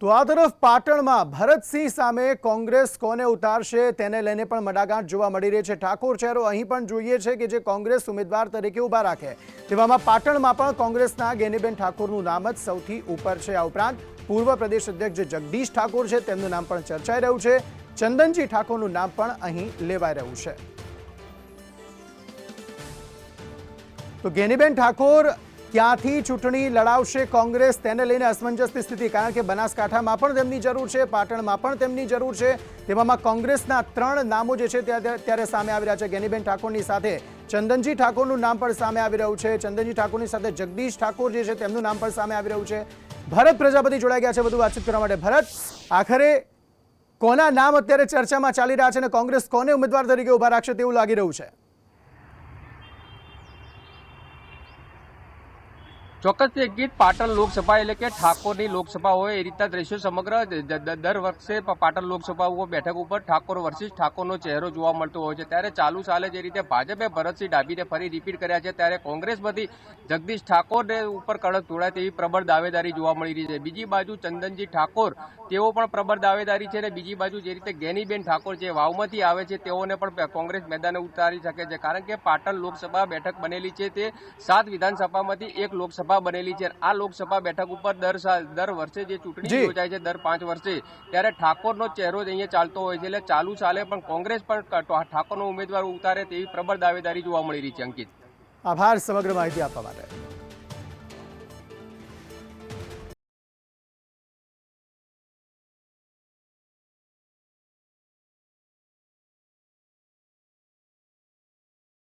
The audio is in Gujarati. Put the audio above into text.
તો આ તરફ પાટણમાં ભરતસિંહ સામે કોંગ્રેસ કોને ઉતારશે તેને લઈને પણ મડાગાંઠ જોવા મળી રહી છે। ઠાકોર ચહેરો અહીં પણ જોઈએ છે કે જે કોંગ્રેસ ઉમેદવાર તરીકે ઊભા રાખે, તેવામાં પાટણમાં પણ કોંગ્રેસના ગેનીબેન ઠાકોરનું નામ જ સૌથી ઉપર છે। આ ઉપરાંત પૂર્વ પ્રદેશ અધ્યક્ષ જે જગદીશ ઠાકોર છે તેમનું નામ પણ ચર્ચાઈ રહ્યું છે। ચંદનજી ઠાકોરનું નામ પણ અહીં લેવાઈ રહ્યું છે। તો ગેનીબેન ઠાકોર ક્યાંથી ચૂંટણી લડાવશે કોંગ્રેસ તેને લઈને અસમંજસની સ્થિતિ, કારણ કે બનાસકાંઠામાં પણ તેમની જરૂર છે, પાટણમાં પણ તેમની જરૂર છે। તેવામાં કોંગ્રેસના 3 નામો જે છે ત્યારે સામે આવી રહ્યા છે। ગેનીબેન ઠાકોરની સાથે ચંદનજી ઠાકોરનું નામ પણ સામે આવી રહ્યું છે। ચંદનજી ઠાકોરની સાથે જગદીશ ઠાકોર જે છે તેમનું નામ પણ સામે આવી રહ્યું છે। ભરત પ્રજાપતિ જોડાઈ ગયા છે વધુ વાતચીત કરવા માટે। ભરત, આખરે કોના નામ અત્યારે ચર્ચામાં ચાલી રહ્યા છે અને કોંગ્રેસ કોને ઉમેદવાર તરીકે ઉભા રાખશે તેવું લાગી રહ્યું છે? ચોક્કસથી ગીત પાટણ લોકસભા એટલે કે ઠાકોરની લોકસભા હોય એ રીતના દ્રશ્યો સમગ્ર દર વર્ષે પાટણ લોકસભા બેઠક ઉપર ઠાકોર વર્સિસ ઠાકોરનો ચહેરો જોવા મળતો હોય છે। ત્યારે ચાલુ સાલે જે રીતે ભાજપે ભરતસિંહ ડાભીને ફરી રિપીટ કર્યા છે, ત્યારે કોંગ્રેસમાંથી જગદીશ ઠાકોરને ઉપર કડક જોડાય તેવી પ્રબળ દાવેદારી જોવા મળી રહી છે। બીજી બાજુ ચંદનજી ઠાકોર તેઓ પણ પ્રબળ દાવેદારી છે, અને બીજી બાજુ જે રીતે ગેનીબેન ઠાકોર જે વાવમાંથી આવે છે તેઓને પણ કોંગ્રેસ મેદાને ઉતારી શકે છે, કારણ કે પાટણ લોકસભા બેઠક બનેલી છે તે 7 વિધાનસભામાંથી 1 લોકસભા બનેલી છે। આ લોકસભા બેઠક ઉપર દર વર્ષે જે ચૂંટણી યોજાય છે દર 5 વર્ષે, ત્યારે ઠાકોરનો ચહેરો જ અહીંયા ચાલતો હોય છે। એટલે ચાલુ સાલે પણ કોંગ્રેસ પણ ઠાકોરનો ઉમેદવાર ઉતારે તેવી પ્રબળ દાવેદારી જોવા મળી રહી છે। અંકિત, આભાર સમગ્ર માહિતી આપવા માટે।